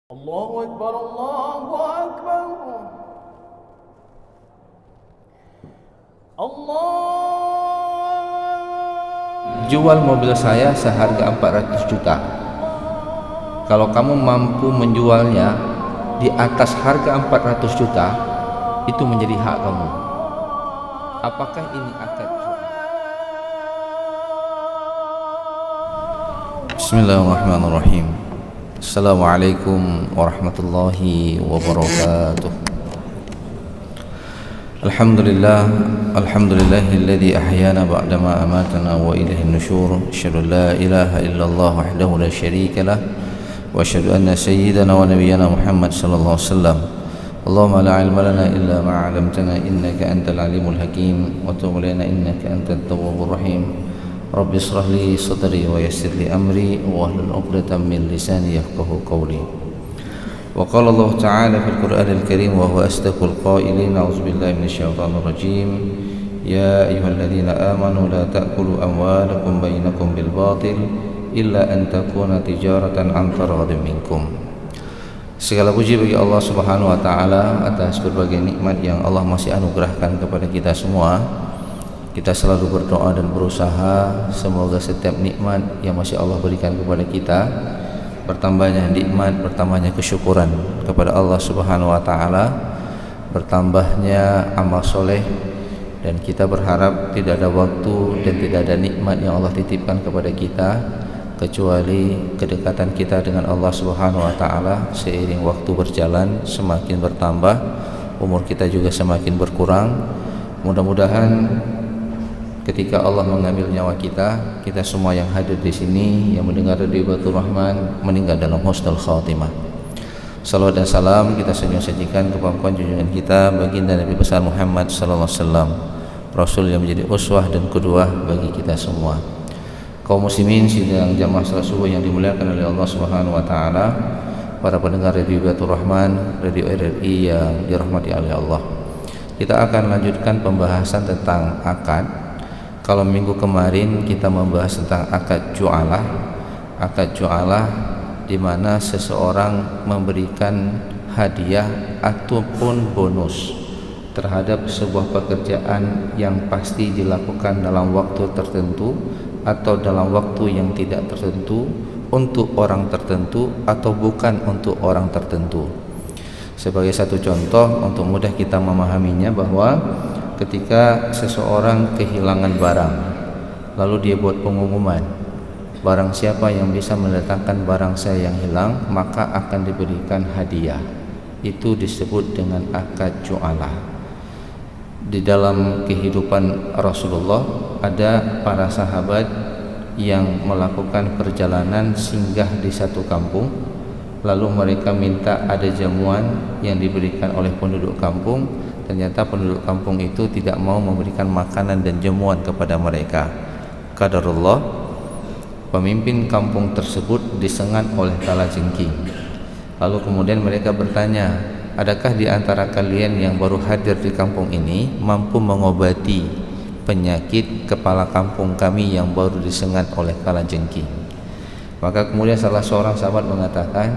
Allahu Akbar, Allahu Akbar. Allah. Jual mobil saya seharga 400 juta. Kalau kamu mampu menjualnya di atas harga 400 juta, itu menjadi hak kamu. Apakah ini akad jual? Bismillahirrahmanirrahim. Assalamualaikum warahmatullahi wabarakatuh. Alhamdulillahilladzi ahyana ba'dama amatana wa ilaihin nusyur. Asyhadu an la ilaha illallah wahdahu la syarika lah wa asyhadu anna sayyidana wa nabiyyana Muhammad sallallahu alaihi wasallam. Allahumma la ilma lana illa ma 'allamtana innaka antal alimul hakim wa tub alaina innaka antat tawwabur rahim. Rabbi shrah li sadri wa yassir li amri wa hlul 'uqdatam min lisani yafqahu qawli. Wa qala Allah ta'ala fil Qur'anil Karim wa huwa asdaqul qailin. A'udzu billahi minasyaitonir rajim. Ya ayyuhalladzina amanu la ta'kulu amwalakum bainakum bil batil illa an takuna tijaratan an taradin minkum. Segala puji bagi Allah Subhanahu wa taala atas berbagai nikmat yang Allah masih anugerahkan kepada kita semua. Kita selalu berdoa dan berusaha semoga setiap nikmat yang masih Allah berikan kepada kita, bertambahnya nikmat, bertambahnya kesyukuran kepada Allah Subhanahu wa taala, bertambahnya amal soleh, dan kita berharap tidak ada waktu dan tidak ada nikmat yang Allah titipkan kepada kita kecuali kedekatan kita dengan Allah Subhanahu wa taala. Seiring waktu berjalan semakin bertambah, umur kita juga semakin berkurang. Mudah-mudahan ketika Allah mengambil nyawa kita, kita semua yang hadir di sini yang mendengar Radio Baitur Rahman meninggal dalam husnul khatimah. Salawat dan salam kita sajikan kepada junjungan kita baginda Nabi besar Muhammad sallallahu alaihi wasallam, Rasul yang menjadi uswah dan qudwah bagi kita semua. Kaum muslimin sidang jamaah salat subuh yang dimuliakan oleh Allah Subhanahu wa taala, para pendengar Radio Baitur Rahman, Radio RRI yang dirahmati oleh Allah. Kita akan lanjutkan pembahasan tentang akad. Kalau minggu kemarin kita membahas tentang akad ju'alah. Akad ju'alah di mana seseorang memberikan hadiah ataupun bonus terhadap sebuah pekerjaan yang pasti dilakukan dalam waktu tertentu atau dalam waktu yang tidak tertentu untuk orang tertentu atau bukan untuk orang tertentu. Sebagai satu contoh untuk mudah kita memahaminya, bahwa ketika seseorang kehilangan barang, lalu dia buat pengumuman, barang siapa yang bisa mendatangkan barang saya yang hilang maka akan diberikan hadiah. Itu disebut dengan akad ju'alah. Di dalam kehidupan Rasulullah ada para sahabat yang melakukan perjalanan singgah di satu kampung, lalu mereka minta ada jamuan yang diberikan oleh penduduk kampung. Ternyata penduduk kampung itu tidak mau memberikan makanan dan jamuan kepada mereka. Qadarullah, pemimpin kampung tersebut disengat oleh kalajengking. Lalu kemudian mereka bertanya, adakah di antara kalian yang baru hadir di kampung ini mampu mengobati penyakit kepala kampung kami yang baru disengat oleh kalajengking? Maka kemudian salah seorang sahabat mengatakan,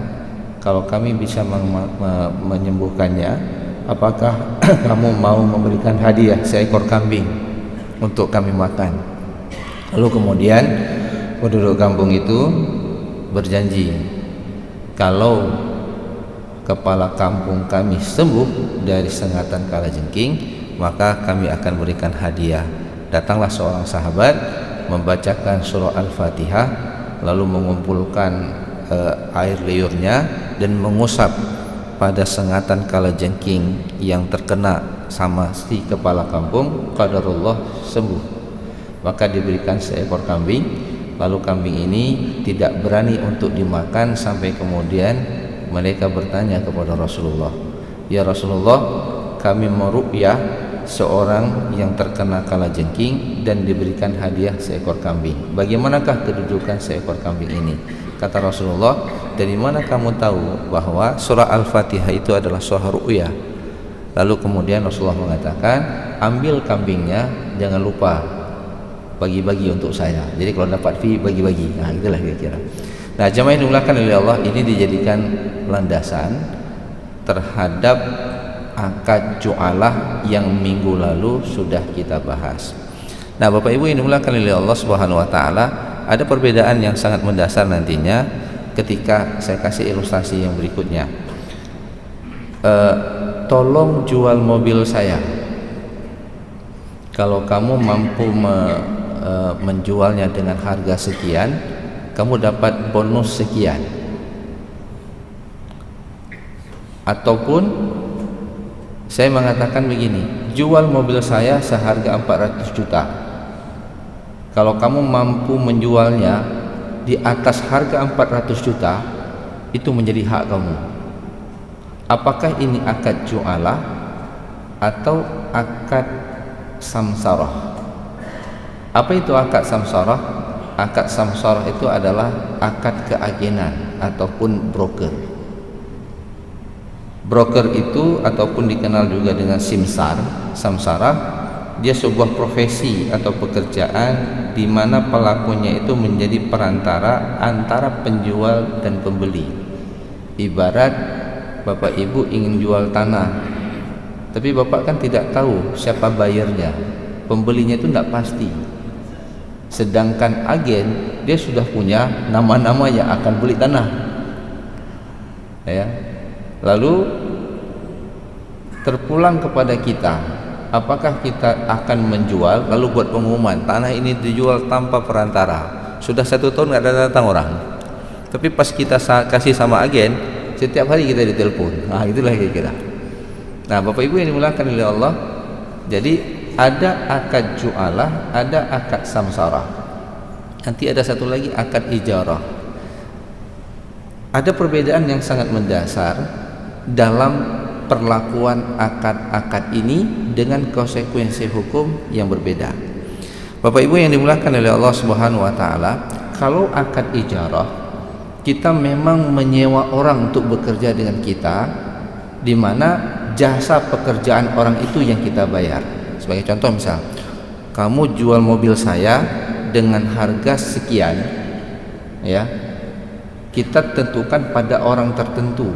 kalau kami bisa menyembuhkannya, apakah kamu mau memberikan hadiah seekor kambing untuk kami makan? Lalu kemudian penduduk kampung itu berjanji, kalau kepala kampung kami sembuh dari sengatan kalajengking, maka kami akan berikan hadiah. Datanglah seorang sahabat membacakan surah Al-Fatihah, lalu mengumpulkan air liurnya dan mengusap pada sengatan kalajengking yang terkena sama si kepala kampung. Qadarullah, sembuh. Maka diberikan seekor kambing. Lalu kambing ini tidak berani untuk dimakan sampai kemudian mereka bertanya kepada Rasulullah, ya Rasulullah, kami meruqyah seorang yang terkena kalajengking dan diberikan hadiah seekor kambing. Bagaimanakah kedudukan seekor kambing ini? Kata Rasulullah, dari mana kamu tahu bahwa surah Al-Fatihah itu adalah surah ru'yah? Lalu kemudian Rasulullah mengatakan, ambil kambingnya, jangan lupa bagi-bagi untuk saya. Jadi kalau dapat fee, bagi-bagi. Nah, itulah kira-kira. Nah, jamaah yang dimuliakan oleh Allah, ini dijadikan landasan terhadap akad ju'alah yang minggu lalu sudah kita bahas. Nah, Bapak Ibu yang dimuliakan oleh Allah Subhanahu wa taala, ada perbedaan yang sangat mendasar nantinya ketika saya kasih ilustrasi yang berikutnya. Tolong jual mobil saya. Kalau kamu mampu menjualnya dengan harga sekian, kamu dapat bonus sekian. Ataupun saya mengatakan begini, jual mobil saya seharga 400 juta. Kalau kamu mampu menjualnya di atas harga 400 juta, itu menjadi hak kamu. Apakah ini akad ju'alah atau akad samsarah? Apa itu akad samsarah? Akad samsarah itu adalah akad keagenan ataupun broker. Broker itu ataupun dikenal juga dengan samsara, dia sebuah profesi atau pekerjaan di mana pelakunya itu menjadi perantara antara penjual dan pembeli. Ibarat Bapak Ibu ingin jual tanah, tapi Bapak kan tidak tahu siapa bayarnya, pembelinya itu tidak pasti. Sedangkan agen dia sudah punya nama-nama yang akan beli tanah, ya. Lalu terpulang kepada kita, apakah kita akan menjual lalu buat pengumuman tanah ini dijual tanpa perantara. Sudah 1 tahun nggak datang orang, tapi pas kita kasih sama agen, setiap hari kita ditelepon. Nah, itulah kira-kira. Nah, Bapak Ibu yang dimuliakan oleh Allah, jadi ada akad ju'alah, ada akad samsarah. Nanti ada satu lagi akad ijarah. Ada perbedaan yang sangat mendasar dalam perlakuan akad-akad ini dengan konsekuensi hukum yang berbeda. Bapak Ibu yang dimuliakan oleh Allah Subhanahu wa taala, kalau akad ijarah, kita memang menyewa orang untuk bekerja dengan kita, di mana jasa pekerjaan orang itu yang kita bayar. Sebagai contoh, misal kamu jual mobil saya dengan harga sekian, ya, kita tentukan pada orang tertentu.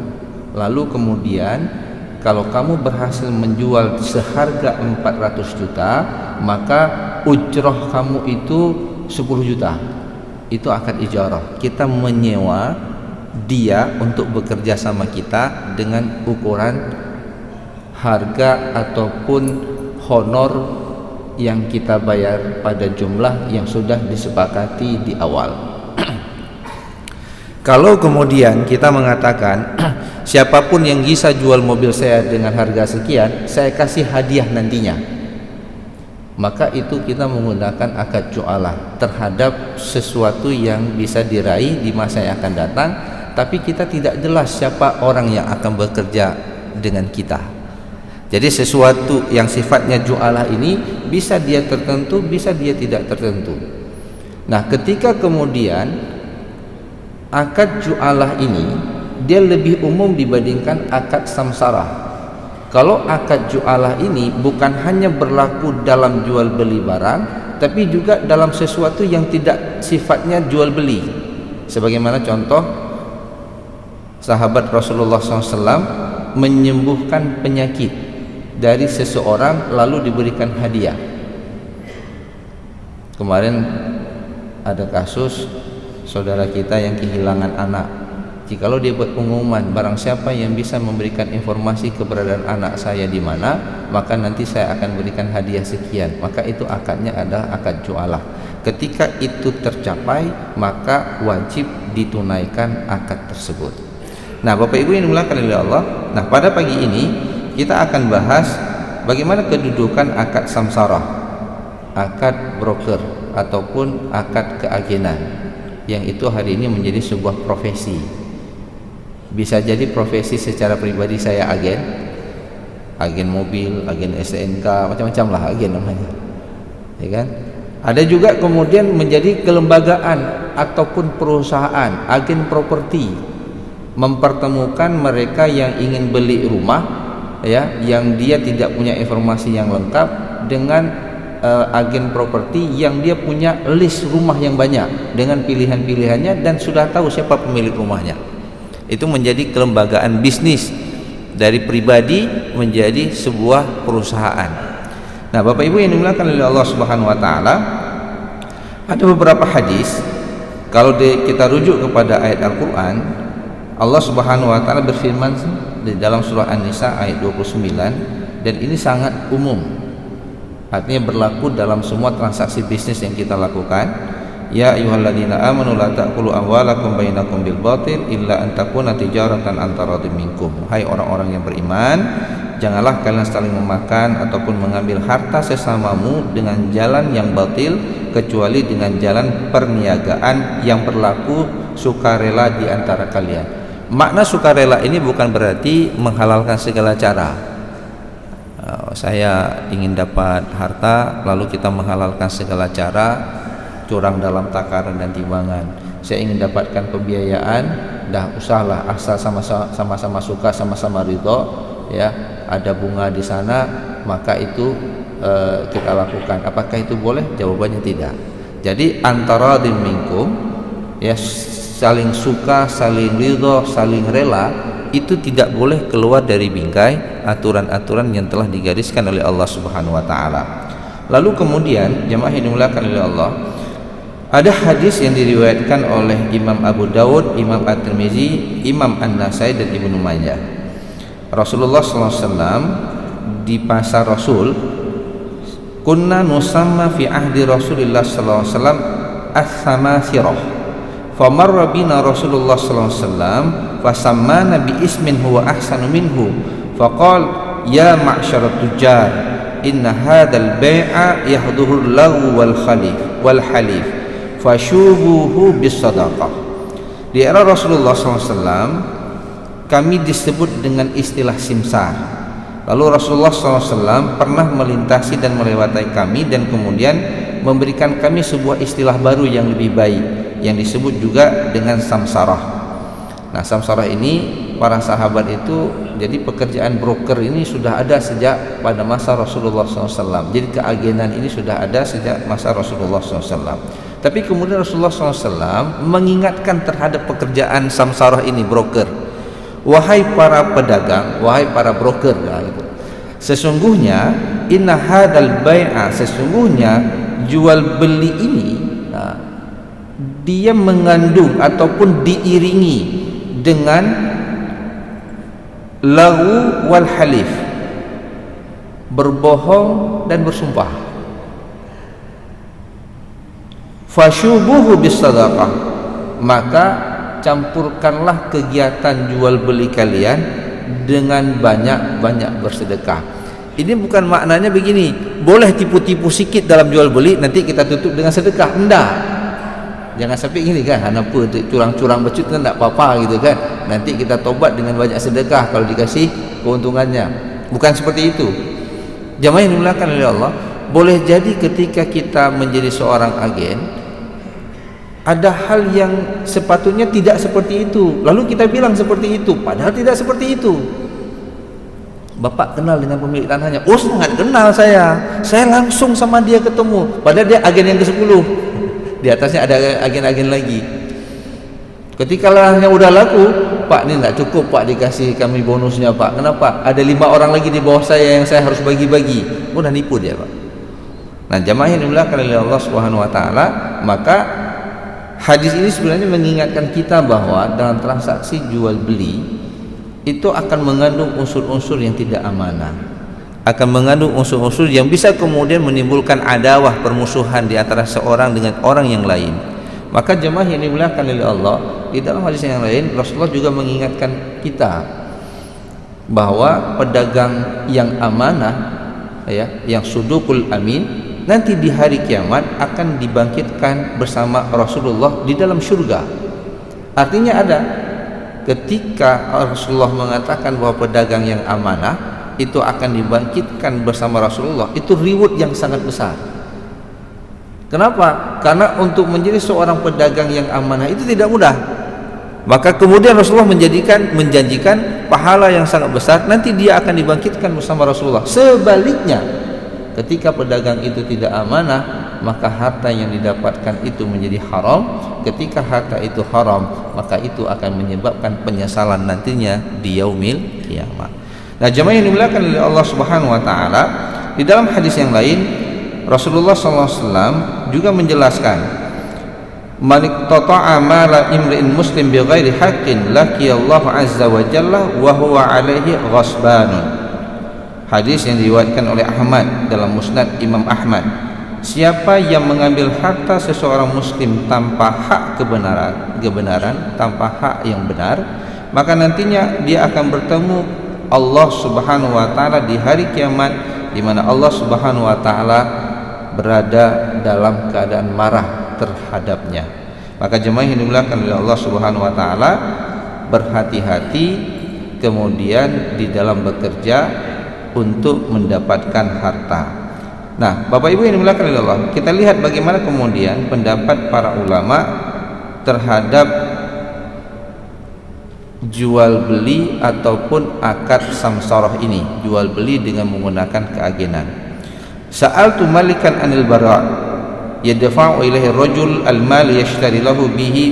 Lalu kemudian kalau kamu berhasil menjual seharga 400 juta, maka ujrah kamu itu 10 juta. Itu akad ijarah. Kita menyewa dia untuk bekerja sama kita dengan ukuran harga ataupun honor yang kita bayar pada jumlah yang sudah disepakati di awal. Kalau kemudian kita mengatakan siapapun yang bisa jual mobil saya dengan harga sekian, saya kasih hadiah nantinya, maka itu kita menggunakan akad ju'alah terhadap sesuatu yang bisa diraih di masa yang akan datang, tapi kita tidak jelas siapa orang yang akan bekerja dengan kita. Jadi sesuatu yang sifatnya ju'alah ini bisa dia tertentu, bisa dia tidak tertentu. Nah, ketika kemudian akad ju'alah ini dia lebih umum dibandingkan akad samsarah. Kalau akad ju'alah ini bukan hanya berlaku dalam jual beli barang, tapi juga dalam sesuatu yang tidak sifatnya jual beli. Sebagaimana contoh sahabat Rasulullah SAW menyembuhkan penyakit dari seseorang lalu diberikan hadiah. Kemarin ada kasus saudara kita yang kehilangan anak. Jikalau dia buat pengumuman, barang siapa yang bisa memberikan informasi keberadaan anak saya di mana, maka nanti saya akan berikan hadiah sekian. Maka itu akadnya adalah akad ju'alah. Ketika itu tercapai, maka wajib ditunaikan akad tersebut. Nah, Bapak Ibu yang dimuliakan oleh Allah, nah pada pagi ini kita akan bahas bagaimana kedudukan akad samsarah, akad broker ataupun akad keagenan, yang itu hari ini menjadi sebuah profesi. Bisa jadi profesi secara pribadi, saya agen mobil, agen STNK, macam-macam lah agen namanya, ya kan? Ada juga kemudian menjadi kelembagaan ataupun perusahaan, agen properti, mempertemukan mereka yang ingin beli rumah, ya, yang dia tidak punya informasi yang lengkap dengan agen properti yang dia punya list rumah yang banyak dengan pilihan-pilihannya dan sudah tahu siapa pemilik rumahnya. Itu menjadi kelembagaan bisnis dari pribadi menjadi sebuah perusahaan. Nah, Bapak Ibu yang dimuliakan oleh Allah Subhanahu wa taala, ada beberapa hadis kalau kita rujuk kepada ayat Al-Qur'an, Allah Subhanahu wa taala berfirman di dalam surah An-Nisa ayat 29, dan ini sangat umum. Artinya berlaku dalam semua transaksi bisnis yang kita lakukan. Ya ayyuhalladzina amanu la ta'kulu amwalakum bainakum bil batil illa an takuna tijaratan an taradin minkum. Hai orang-orang yang beriman, janganlah kalian saling memakan ataupun mengambil harta sesamamu dengan jalan yang batil kecuali dengan jalan perniagaan yang berlaku sukarela di antara kalian. Makna sukarela ini bukan berarti menghalalkan segala cara. Saya ingin dapat harta lalu kita menghalalkan segala cara, curang dalam takaran dan timbangan. Saya ingin dapatkan pembiayaan, dah usahlah asal sama-sama suka, sama-sama ridho, ya, ada bunga di sana, maka itu kita lakukan. Apakah itu boleh? Jawabannya tidak. Jadi antara minkum, ya, saling suka, saling ridho, saling rela, itu tidak boleh keluar dari bingkai aturan-aturan yang telah digariskan oleh Allah Subhanahu wa taala. Lalu kemudian jemaah yang dimuliakan oleh Allah, ada hadis yang diriwayatkan oleh Imam Abu Dawud, Imam At-Tirmizi, Imam An-Nasai dan Ibnu Majah. Rasulullah SAW di masa Rasul, kunna nusamma fi ahdi Rasulillah SAW as-samathirah. Famarra bina Rasulullah sallallahu alaihi wasallam fasammana bi ismin huwa ahsanu minhu faqal ya ma'syarat tujar inna hadzal bai'a yahduhul lahu wal halif fashubuhu bis sadaqah. Di era Rasulullah sallallahu alaihi wasallam kami disebut dengan istilah simsar. Lalu Rasulullah sallallahu alaihi wasallam pernah melintasi dan melewati kami dan kemudian memberikan kami sebuah istilah baru yang lebih baik yang disebut juga dengan samsarah. Nah, samsarah ini para sahabat itu, jadi pekerjaan broker ini sudah ada sejak pada masa Rasulullah SAW. Jadi keagenan ini sudah ada sejak masa Rasulullah SAW. Tapi kemudian Rasulullah SAW mengingatkan terhadap pekerjaan samsarah ini, broker. Wahai para pedagang, wahai para broker, nah, gitu. Sesungguhnya inna hadzal bai'a, sesungguhnya jual beli ini, nah, dia mengandung ataupun diiringi dengan lahu wal halif, berbohong dan bersumpah. Fasyubuhu bis sadaqah, maka campurkanlah kegiatan jual beli kalian dengan banyak-banyak bersedekah. Ini bukan maknanya begini, boleh tipu-tipu sikit dalam jual beli, nanti kita tutup dengan sedekah. Enggak. Jangan sampai gini kan, apa curang-curang becut kan tak apa-apa gitu kan. Nanti kita tobat dengan banyak sedekah kalau dikasih keuntungannya. Bukan seperti itu. Jamaah yang dimuliakan oleh Allah, boleh jadi ketika kita menjadi seorang agen, ada hal yang sepatutnya tidak seperti itu, lalu kita bilang seperti itu, padahal tidak seperti itu. Bapak kenal dengan pemilik tanahnya? Oh, sangat kenal saya langsung sama dia ketemu, padahal dia agen yang ke-10. Di atasnya ada agen-agen lagi. Ketika lahannya udah laku, Pak, ini tidak cukup Pak dikasih kami bonusnya Pak. Kenapa? Ada 5 orang lagi di bawah saya yang saya harus bagi-bagi. Udah nipu dia Pak. Nah, jamaah yang dimuliakan oleh Allah Subhanahu wa taala, maka hadis ini sebenarnya mengingatkan kita bahwa dalam transaksi jual beli itu akan mengandung unsur-unsur yang tidak amanah, akan mengandung unsur-unsur yang bisa kemudian menimbulkan adawah, permusuhan di antara seorang dengan orang yang lain. Maka jemaah yang dimuliakan oleh Allah, di dalam hadis yang lain Rasulullah juga mengingatkan kita bahwa pedagang yang amanah, ya, yang sudukul amin, nanti di hari kiamat akan dibangkitkan bersama Rasulullah di dalam surga. Artinya ada, ketika Rasulullah mengatakan bahwa pedagang yang amanah itu akan dibangkitkan bersama Rasulullah, itu reward yang sangat besar. Kenapa? Karena untuk menjadi seorang pedagang yang amanah itu tidak mudah. Maka kemudian Rasulullah menjanjikan pahala yang sangat besar, nanti dia akan dibangkitkan bersama Rasulullah. Sebaliknya, Ketika pedagang itu tidak amanah, maka harta yang didapatkan itu menjadi haram. Ketika harta itu haram, maka itu akan menyebabkan penyesalan nantinya di yaumil kiamat. Nah, jemaah yang dimuliakan oleh Allah Subhanahu wa taala, di dalam hadis yang lain Rasulullah SAW juga menjelaskan, "Man iqtata'a mala imri'in muslim bighairi haqqin laqiyallahu azza wa jalla wa huwa 'alaihi ghasbanun." Hadis yang diriwayatkan oleh Ahmad dalam Musnad Imam Ahmad. Siapa yang mengambil harta seseorang muslim tanpa hak kebenaran, tanpa hak yang benar, maka nantinya dia akan bertemu Allah Subhanahu wa taala di hari kiamat, di mana Allah Subhanahu wa taala berada dalam keadaan marah terhadapnya. Maka jemaah yang dimuliakan oleh Allah Subhanahu wa taala, berhati-hati kemudian di dalam bekerja untuk mendapatkan harta. Nah, Bapak Ibu yang dimuliakan oleh Allah, kita lihat bagaimana kemudian pendapat para ulama terhadap jual beli ataupun akad samsarah ini, jual beli dengan menggunakan keagenan. Sa'altu malikan anil bara' yadfa'u ilaihi rajul al-mal yashtari lahu bihi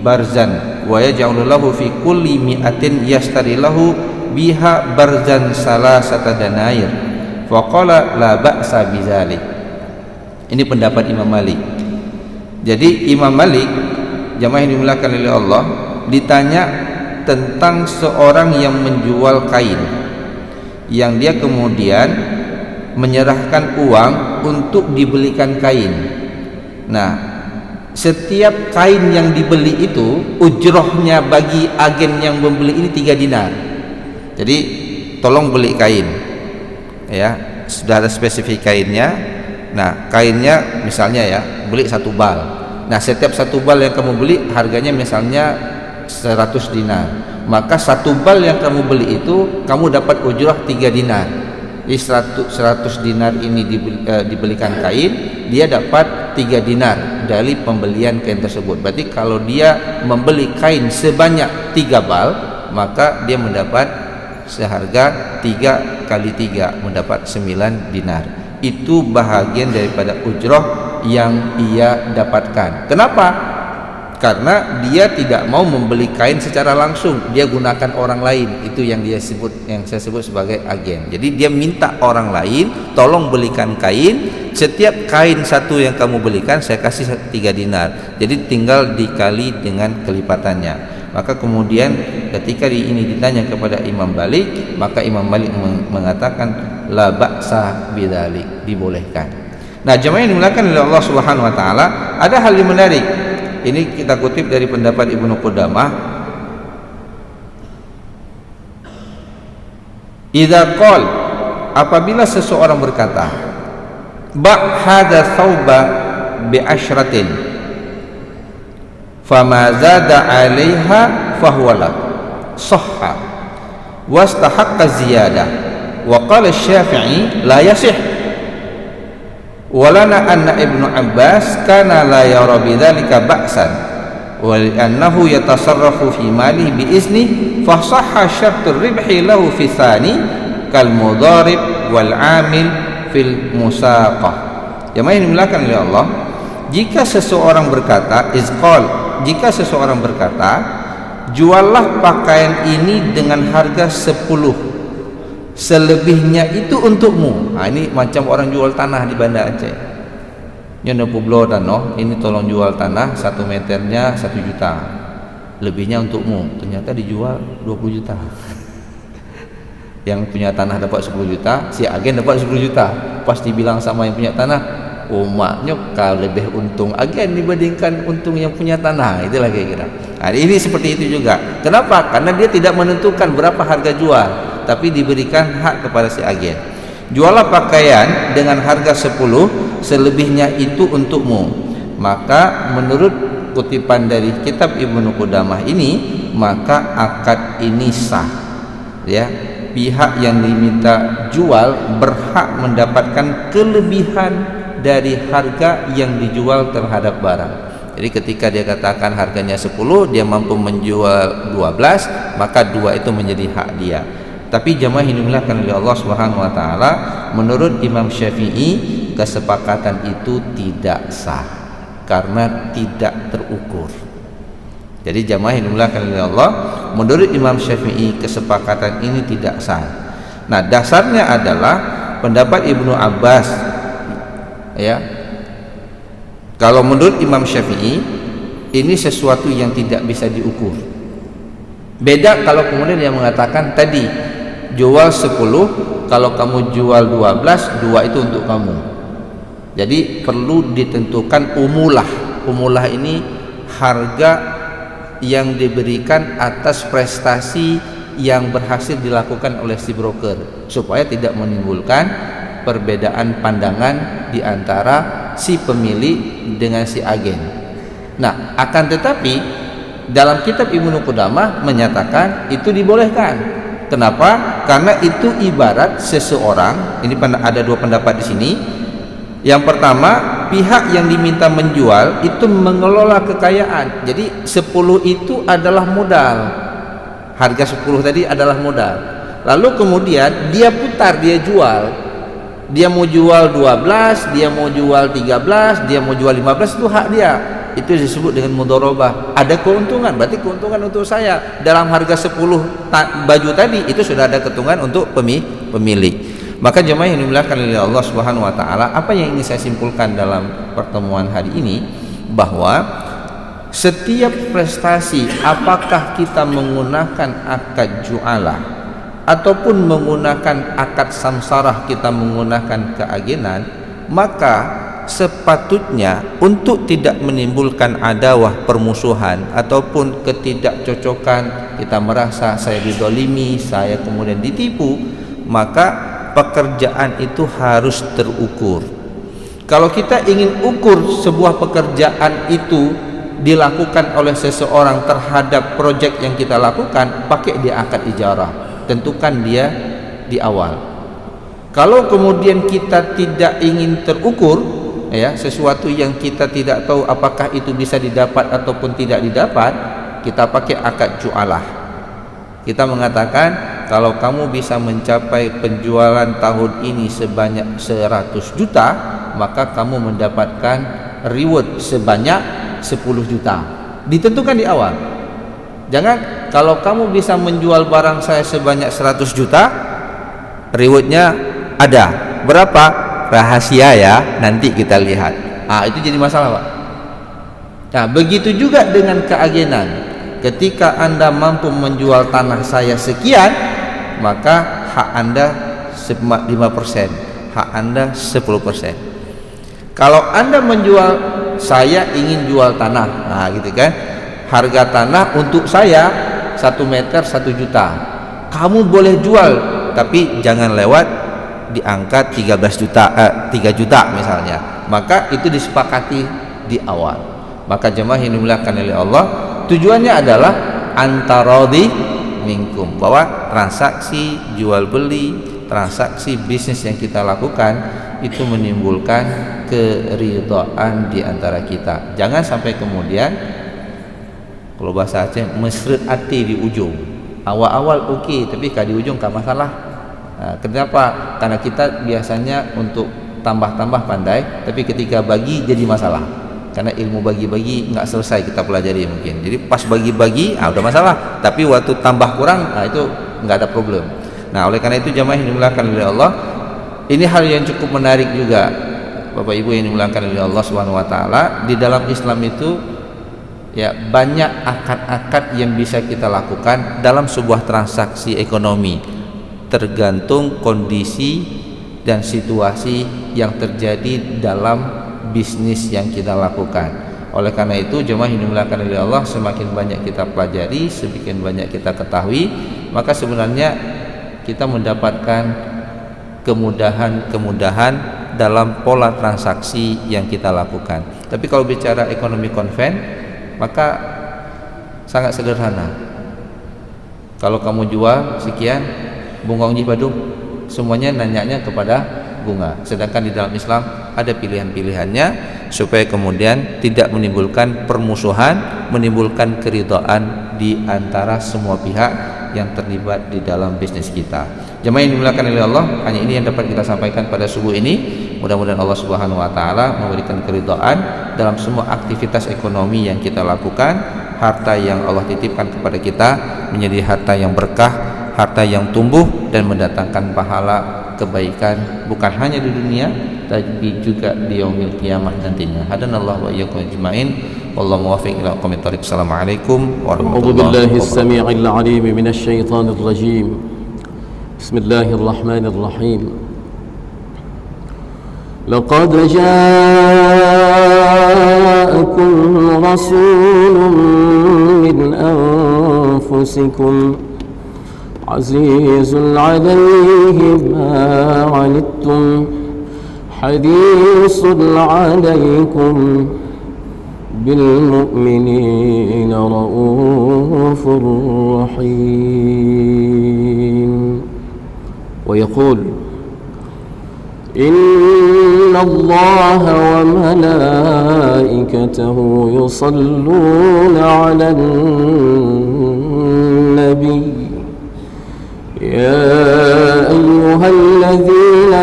barzan wa yaj'alu lahu fi kulli mi'atin yashtari lahu biha barzan salasata danair faqala la ba'sa bidzalik. Ini pendapat Imam Malik. Jadi Imam Malik, jamaah yang dimuliakan oleh Allah, ditanya tentang seorang yang menjual kain yang dia kemudian menyerahkan uang untuk dibelikan kain. Nah, setiap kain yang dibeli itu ujrohnya bagi agen yang membeli ini 3 dinar. Jadi tolong beli kain, ya, sudah ada spesifik kainnya. Nah, kainnya misalnya ya, beli 1 bal. Nah, setiap 1 bal yang kamu beli harganya misalnya 100 dinar. Maka 1 bal yang kamu beli itu kamu dapat ujrah 3 dinar. Jadi 100 dinar ini dibelikan kain, dia dapat 3 dinar dari pembelian kain tersebut. Berarti kalau dia membeli kain sebanyak 3 bal, maka dia mendapat seharga 3 kali 3, mendapat 9 dinar. Itu bahagian daripada ujrah yang ia dapatkan. Kenapa? Karena dia tidak mau membeli kain secara langsung, dia gunakan orang lain. Itu yang saya sebut sebagai agen. Jadi dia minta orang lain, tolong belikan kain. Setiap kain satu yang kamu belikan saya kasih 3 dinar. Jadi tinggal dikali dengan kelipatannya. Maka kemudian ketika ini ditanya kepada Imam Malik, maka Imam Malik mengatakan la ba'sa bidzalik, dibolehkan. Nah, jemaah yang dimuliakan oleh Allah Subhanahu wa taala, ada hal yang menarik. Ini kita kutip dari pendapat Ibnu Qudamah. Idza qal, apabila seseorang berkata, ba' hadza thawba bi asyratin fama zada 'alaiha fahuwa lak, sahha wastahaqqa ziyadah. Wa qala Asy-Syafi'i la yasih. Walana anna Ibnu Abbas kana la yara bidzalika ba'san wa li'annahu yatasarrafu fi malihi bi izni fa sahha syartur ribhi lahu fi tsani kal mudharib wal 'amil fil musaqah. Jemaah yang dimuliakan oleh Allah, jika seseorang berkata jika seseorang berkata, juallah pakaian ini dengan harga 10, selebihnya itu untukmu. Nah, ini macam orang jual tanah di Banda Aceh. Nyono publo tanah, ini tolong jual tanah 1 meternya 1 juta. Lebihnya untukmu. Ternyata dijual 20 juta. Yang punya tanah dapat 10 juta, si agen dapat 10 juta. Pas dibilang sama yang punya tanah, maknya kalau lebih untung agen dibandingkan untung yang punya tanah. Itulah kira-kira. Nah, ini seperti itu juga. Kenapa? Karena dia tidak menentukan berapa harga jual, tapi diberikan hak kepada si agen. Juallah pakaian dengan harga 10, selebihnya itu untukmu. Maka menurut kutipan dari kitab Ibnu Qudamah ini, maka akad ini sah. Ya, pihak yang diminta jual berhak mendapatkan kelebihan dari harga yang dijual terhadap barang. Jadi ketika dia katakan harganya 10, dia mampu menjual 12, maka 2 itu menjadi hak dia. Tapi jamaah yang dimuliakan oleh Allah Subhanahu wa taala, menurut Imam Syafi'i kesepakatan itu tidak sah karena tidak terukur. Jadi jamaah yang dimuliakan oleh Allah, menurut Imam Syafi'i kesepakatan ini tidak sah. Nah, dasarnya adalah pendapat Ibnu Abbas, ya. Kalau menurut Imam Syafi'i ini sesuatu yang tidak bisa diukur. Beda kalau kemudian dia mengatakan tadi jual 10, kalau kamu jual 12, 2 itu untuk kamu. Jadi perlu ditentukan umulah. Umulah ini harga yang diberikan atas prestasi yang berhasil dilakukan oleh si broker, supaya tidak menimbulkan perbedaan pandangan di antara si pemilik dengan si agen. Nah, akan tetapi dalam kitab Ibnu Qudamah menyatakan itu dibolehkan. Kenapa? Karena itu ibarat seseorang, ini ada dua pendapat di sini. Yang pertama, pihak yang diminta menjual itu mengelola kekayaan. Jadi 10 itu adalah modal. Harga 10 tadi adalah modal. Lalu kemudian dia putar, dia jual. Dia mau jual 12, dia mau jual 13, dia mau jual 15, itu hak dia. Itu disebut dengan mudharabah. Ada keuntungan, berarti keuntungan untuk saya. Dalam harga 10 baju tadi itu sudah ada keuntungan untuk pemilik. Maka jemaah yang dimuliakan oleh Allah Subhanahu wa taala, apa yang ingin saya simpulkan dalam pertemuan hari ini, bahwa setiap prestasi, apakah kita menggunakan akad jualah ataupun menggunakan akad samsarah, kita menggunakan keagenan, maka sepatutnya untuk tidak menimbulkan adawah, permusuhan ataupun ketidakcocokan, kita merasa saya didolimi, saya kemudian ditipu, maka pekerjaan itu harus terukur. Kalau kita ingin ukur sebuah pekerjaan itu dilakukan oleh seseorang terhadap proyek yang kita lakukan, pakai dia akad ijarah, tentukan dia di awal. Kalau kemudian kita tidak ingin terukur, ya, sesuatu yang kita tidak tahu apakah itu bisa didapat ataupun tidak didapat, kita pakai akad jualah. Kita mengatakan kalau kamu bisa mencapai penjualan tahun ini sebanyak 100 juta, maka kamu mendapatkan reward sebanyak 10 juta. Ditentukan di awal. Jangan kalau kamu bisa menjual barang saya sebanyak 100 juta, rewardnya ada. Berapa? Rahasia ya, nanti kita lihat. Itu jadi masalah, Pak. Nah, begitu juga dengan keagenan. Ketika Anda mampu menjual tanah saya sekian, maka hak Anda 5%, hak Anda 10%. Kalau Anda menjual, saya ingin jual tanah, gitu kan, harga tanah untuk saya 1 meter 1 juta, kamu boleh jual, tapi jangan lewat di angka 13 juta, 3 juta misalnya. Maka itu disepakati di awal. Maka jemaah yang dimuliakan oleh Allah, tujuannya adalah antaradhi minkum, bahwa transaksi jual beli, transaksi bisnis yang kita lakukan itu menimbulkan keridhaan di antara kita. Jangan sampai kemudian, kalau bahasa Aceh, mesret hati di ujung. Awal-awal oke, tapi di ujung gak masalah. Kenapa? Karena kita biasanya untuk tambah-tambah pandai, tapi ketika bagi jadi masalah. Karena ilmu bagi-bagi nggak selesai kita pelajari mungkin. Jadi pas bagi-bagi, udah masalah. Tapi waktu tambah kurang, itu nggak ada problem. Nah, oleh karena itu jamaah yang dimuliakan oleh Allah, ini hal yang cukup menarik juga, Bapak Ibu yang dimuliakan oleh Allah Subhanahu wa taala. Di dalam Islam itu ya banyak akad-akad yang bisa kita lakukan dalam sebuah transaksi ekonomi, tergantung kondisi dan situasi yang terjadi dalam bisnis yang kita lakukan. Oleh karena itu jemaah yang dimuliakan oleh Allah, semakin banyak kita pelajari, semakin banyak kita ketahui, maka sebenarnya kita mendapatkan kemudahan dalam pola transaksi yang kita lakukan. Tapi kalau bicara ekonomi konven, maka sangat sederhana. Kalau kamu jual sekian, bungong badung, semuanya nanyanya kepada bunga. Sedangkan di dalam Islam ada pilihan-pilihannya supaya kemudian tidak menimbulkan permusuhan, menimbulkan keridhaan di antara semua pihak yang terlibat di dalam bisnis kita. Jemaah yang dimuliakan oleh Allah, hanya ini yang dapat kita sampaikan pada subuh ini. Mudah-mudahan Allah Subhanahu wa taala memberikan keridhaan dalam semua aktivitas ekonomi yang kita lakukan. Harta yang Allah titipkan kepada kita menjadi harta yang berkah, harta yang tumbuh dan mendatangkan pahala kebaikan bukan hanya di dunia tapi juga di yaumil qiyamah nantinya. Hadanallahu wa iyyakum ajmain. Wallahu muwaffiq ila aqwamit thoriq. Assalamualaikum warahmatullahi wabarakatuh. As-sami'il 'alim minasy syaithanir rajim. Bismillahirrahmanirrahim. لقد جاءكم رسول من أنفسكم عزيز عليه ما عنتم حريص عليكم بالمؤمنين رؤوف رحيم. ويقول إن الله وملائكته يصلون على النبي يا أيها الذين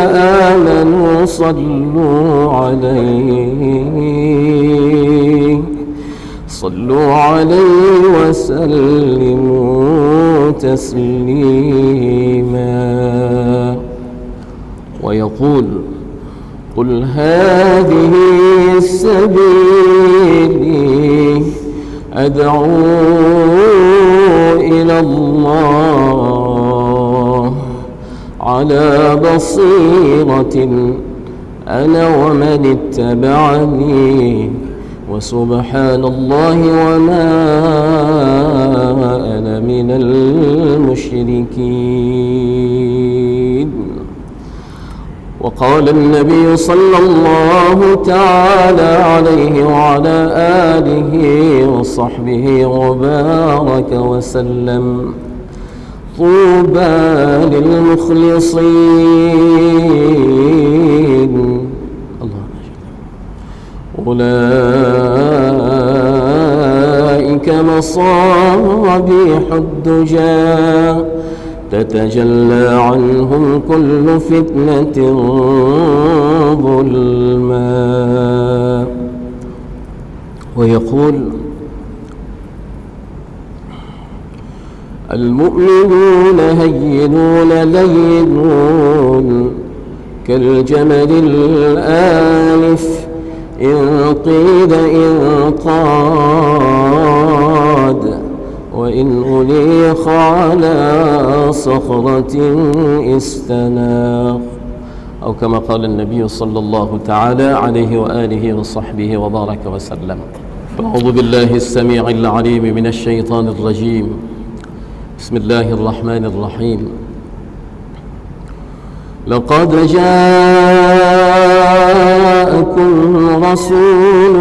آمنوا صلوا عليه وسلموا تسليما. ويقول قل هذه سبيلي أدعو إلى الله على بصيرة أنا ومن اتبعني وسبحان الله وما أنا من المشركين. وقال النبي صلى الله تعالى عليه وعلى آله وصحبه وبارك وسلم طوبى للمخلصين أولئك مصابيح الدجى تتجلى عنهم كل فتنة ظلما. ويقول المؤمنون هينون لينون كالجمل الآلف إن قيد إن قاد وإن أليخ على صخرة استناق أو كما قال النبي صلى الله تعالى عليه وآله وصحبه وبارك وسلم. أعوذ بالله السميع العليم من الشيطان الرجيم. بسم الله الرحمن الرحيم. لقد جاءكم رسول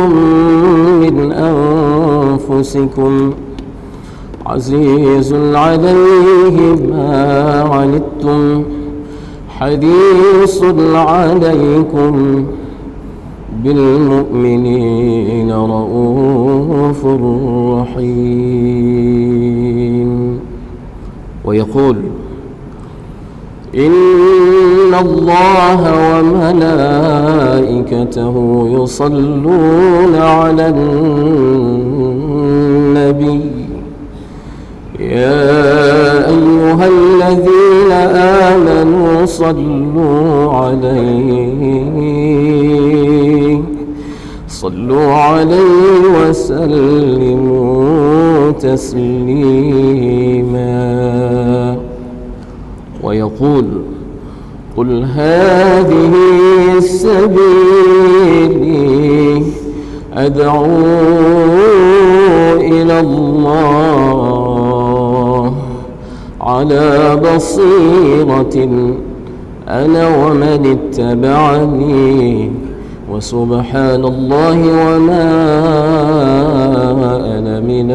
من أنفسكم عزيز عليه ما عنتم حريص عليكم بالمؤمنين رؤوف رحيم. ويقول إن الله وملائكته يصلون على النبي يا أيها الذين آمنوا صلوا عليه وسلموا تسليما. ويقول قل هذه سبيلي أدعو إلى الله على بصيرة أنا ومن اتبعني وسبحان الله وما أنا من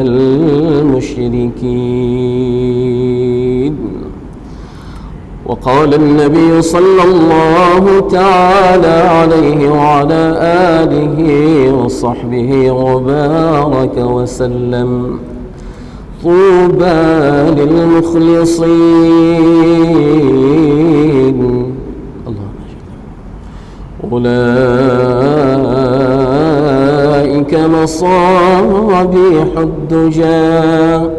المشركين. وقال النبي صلى الله تعالى عليه وعلى آله وصحبه وبارك وسلم طوبى للمخلصين. أولئك مصابيح الدجى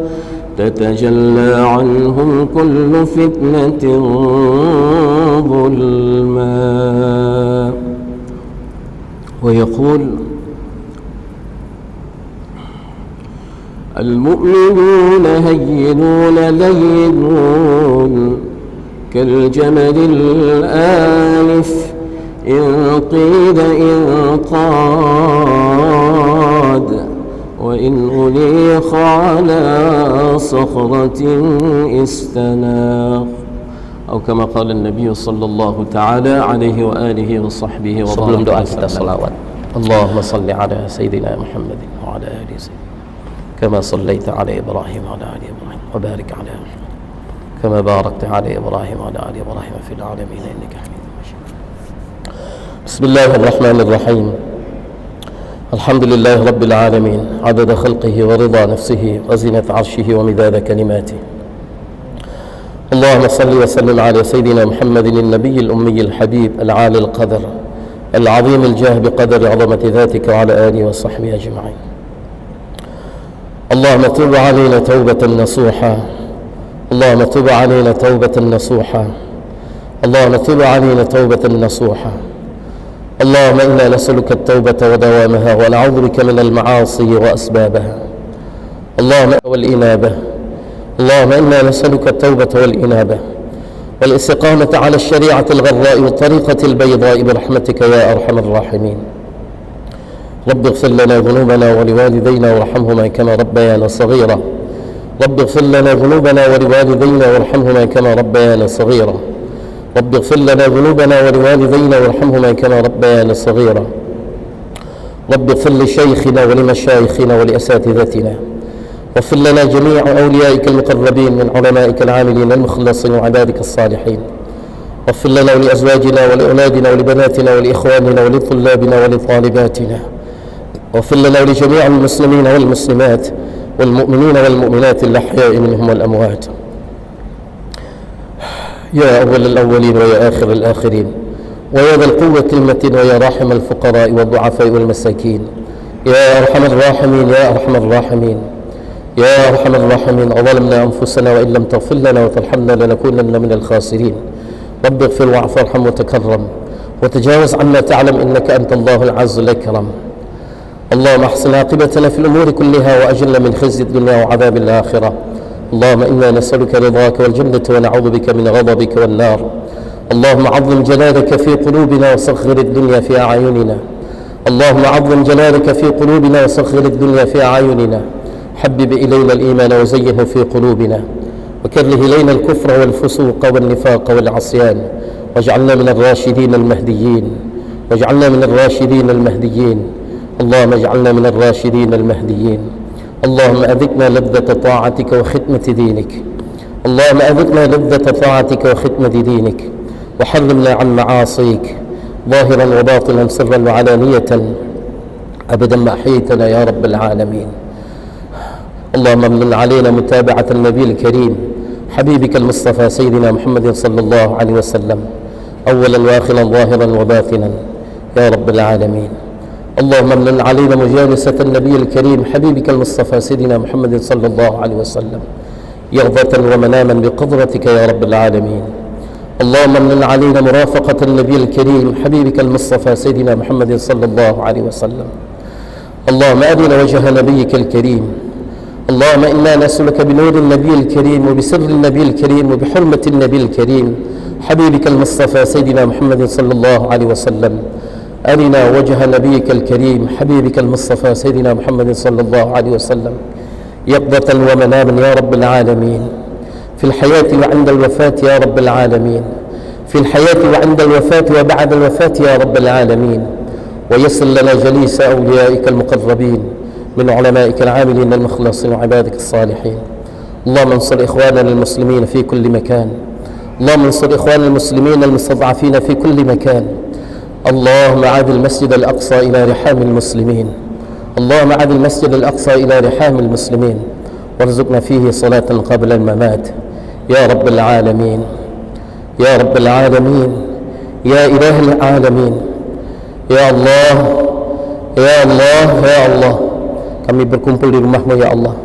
تتجلى عنهم كل فتنة ظلما. ويقول: المؤمنون هينون لينون كالجمل الآلف، إن قيل إن قاد، وإن أليق على صخرة استناخ، أو كما قال النبي صلى الله تعالى عليه وآله وصحبه وسلم. doa kita salawat. اللهم صل على سيدنا محمد وعلى آل سيدنا كما صليت على إبراهيم وعلى آل إبراهيم، وبارك على محمد كما باركت على إبراهيم وعلى آل إبراهيم في العالمين إنك حميد مجيد. بسم الله الرحمن الرحيم. الحمد لله رب العالمين، عدد خلقه ورضا نفسه وزنة عرشه ومداد كلماته. اللهم صل وسلم على سيدنا محمد النبي الأمي الحبيب العالي القدر العظيم الجاه بقدر عظمة ذاتك، وعلى آله وصحبه أجمعين. اللهم تب علينا توبة نصوحا، اللهم تب علينا توبة نصوحا، اللهم تب علينا توبة نصوحا. اللهم إنا نسألك التوبة ودوامها، ونعوذ بك من المعاصي وأسبابها. اللهم والإنابة، اللهم إنا نسألك التوبة والإنابة والاستقامة على الشريعة الغراء والطريقة البيضاء برحمتك يا أرحم الراحمين. رب اغفر لنا ذنوبنا ولوالدينا وارحمهما كما ربيانا صغيرا. رب اغفر لنا ذنوبنا ولوالدينا وارحمهما كما ربيانا صغيرا. رب اغفر لنا ذنوبنا ولوالدينا وارحمهما كما ربيانا صغيرا. رب اغفر لشيخنا ولمشايخنا ولأساتذتنا، واغفر لنا جميع أوليائك المقربين من علمائك العاملين المخلصين وعبادك الصالحين. واغفر لنا ولأزواجنا ولأولادنا ولبناتنا ولإخواننا ولطلابنا ولطالباتنا. واغفر لنا ولجميع المسلمين والمسلمات والمؤمنين والمؤمنات الأحياء منهم والأموات. يا أول الأولين ويا آخر الآخرين، ويا ذا القوة المتين، ويا راحم الفقراء والضعفاء والمساكين، يا أرحم الراحمين يا أرحم الراحمين يا أرحم الراحمين. أظلمنا أنفسنا وإن لم تغفر لنا وترحمنا لنكونن من الخاسرين. رب اغفر واعف وارحم وتكرم وتجاوز عما تعلم، إنك أنت الله العز الأكرم. اللهم احسن عاقبتنا في الأمور كلها، وأجلنا من خزي الدنيا وعذاب الآخرة. اللهم إنا نسألك رضاك والجنة، ونعوذ بك من غضبك والنار. اللهم عظم جلالك في قلوبنا وصغر الدنيا في أعيننا. اللهم عظم جلالك في قلوبنا وصغر الدنيا في أعيننا. حبب إلينا الإيمان وزينه في قلوبنا، وكره إلينا الكفر والفسوق والنفاق والعصيان، واجعلنا من الراشدين المهديين، واجعلنا من الراشدين المهديين. اللهم اجعلنا من الراشدين المهديين. اللهم أذقنا لذة طاعتك وختمة دينك. اللهم أذقنا لذة طاعتك وختمة دينك، وحرمنا عن معاصيك ظاهرا وباطنا سرا وعلانية أبدا ما أحييتنا يا رب العالمين. اللهم امن علينا متابعة النبي الكريم حبيبك المصطفى سيدنا محمد صلى الله عليه وسلم، أولا وآخرا ظاهرا وباطنا يا رب العالمين. اللهم امن علينا مجالسة النبي الكريم حبيبك المصطفى سيدنا محمد صلى الله عليه وسلم، يقظة ومناما بقدرتك يا رب العالمين. اللهم امن علينا مرافقة النبي الكريم حبيبك المصطفى سيدنا محمد صلى الله عليه وسلم. اللهم أرنا وجه نبيك الكريم. اللهم إنا نسألك بنور النبي الكريم وبسر النبي الكريم وبحرمة النبي الكريم حبيبك المصطفى سيدنا محمد صلى الله عليه وسلم، أرنا وجه نبيك الكريم حبيبك المصطفى سيدنا محمد صلى الله عليه وسلم، يقظة ومناما يا رب العالمين، في الحياة وعند الوفاة يا رب العالمين، في الحياة وعند الوفاة وبعد الوفاة يا رب العالمين. ويسر لنا جليس أوليائك المقربين من علمائك العاملين المخلصين وعبادك الصالحين. اللهم انصر إخواننا المسلمين في كل مكان، اللهم انصر إخواننا المسلمين المستضعفين في كل مكان. اللهم عاد المسجد الأقصى إلى رحام المسلمين، اللهم عاد المسجد الأقصى إلى رحام المسلمين، وارزقنا فيه صلاة قبل الممات يا رب العالمين يا رب العالمين يا إله العالمين يا الله يا الله يا Allah, kami berkumpul di rumah-Mu ya Allah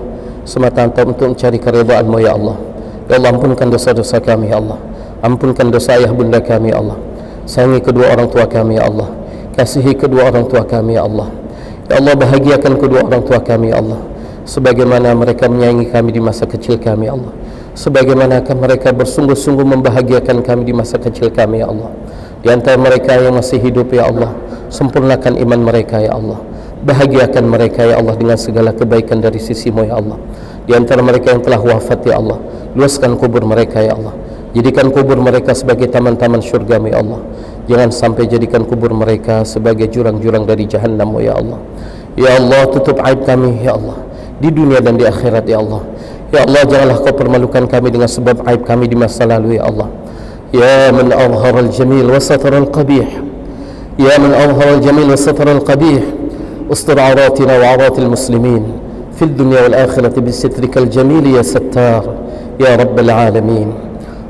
semata-mata untuk mencari keridhaan-Mu ya Allah. Ya Allah, ampunkan dosa-dosa kami ya Allah, ampunkan dosa ayah bunda kami ya Allah, sayangi kedua orang tua kami ya Allah, kasihi kedua orang tua kami ya Allah. Ya Allah, bahagiakan kedua orang tua kami ya Allah, sebagaimana mereka menyayangi kami di masa kecil kami ya Allah, sebagaimana mereka bersungguh-sungguh membahagiakan kami di masa kecil kami ya Allah. Di antara mereka yang masih hidup ya Allah, sempurnakan iman mereka ya Allah, bahagiakan mereka ya Allah dengan segala kebaikan dari sisi-Mu ya Allah. Di antara mereka yang telah wafat ya Allah, luaskan kubur mereka ya Allah, jadikan kubur mereka sebagai taman-taman syurga-Mu ya Allah. Jangan sampai jadikan kubur mereka sebagai jurang-jurang dari jahannam ya Allah. Ya Allah, tutup aib kami ya Allah di dunia dan di akhirat ya Allah. Ya Allah, janganlah Kau permalukan kami dengan sebab aib kami di masa lalu ya Allah. Ya man azhara al-jamil wa satara al-qabih, ya man azhara al-jamil wa satara al-qabih, ustur auratina wa aurat al-muslimin fi dunya wal akhirati bi sitrika al-jamil ya sattar ya rabbal alamin.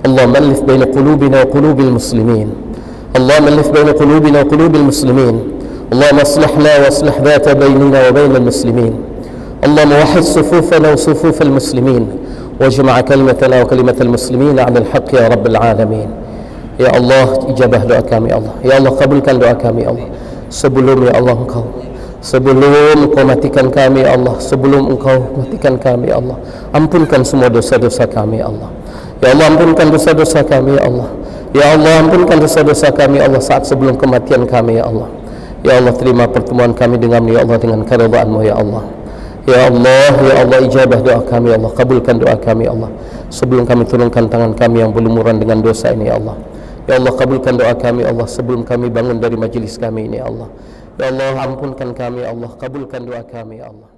Allahumma alif baina qulubina wa qulubil muslimin, Allahumma alif baina qulubina wa qulubil muslimin, Allahumma aslihna wa aslih dhata bainina wa bainal muslimin, Allahumma wahhid sufufana wa sufufal muslimin واجمع كلمتنا وكلمة المسلمين على الحق يا رب العالمين. Ya Allah, ijabah doa kami Allah. Ya Allah, kabulkan doa kami Allah. Sebelum ya Allah sebelum Engkau matikan kami Allah, sebelum Engkau matikan kami Allah, ampunkan semua dosa-dosa kami Allah. Ya Allah, ampunkan dosa-dosa kami ya Allah. Ya Allah, ampunkan dosa-dosa kami Allah saat sebelum kematian kami ya Allah. Ya Allah, terima pertemuan kami denganmu ya Allah dengan keridhaan-Mu ya Allah. Ya Allah, ijabah doa kami Allah, kabulkan doa kami Allah. Sebelum kami turunkan tangan kami yang berlumuran dengan dosa ini ya Allah. Ya Allah, kabulkan doa kami Allah sebelum kami bangun dari majlis kami ini ya Allah. Ya Allah, ampunkan kami Allah, kabulkan doa kami ya Allah.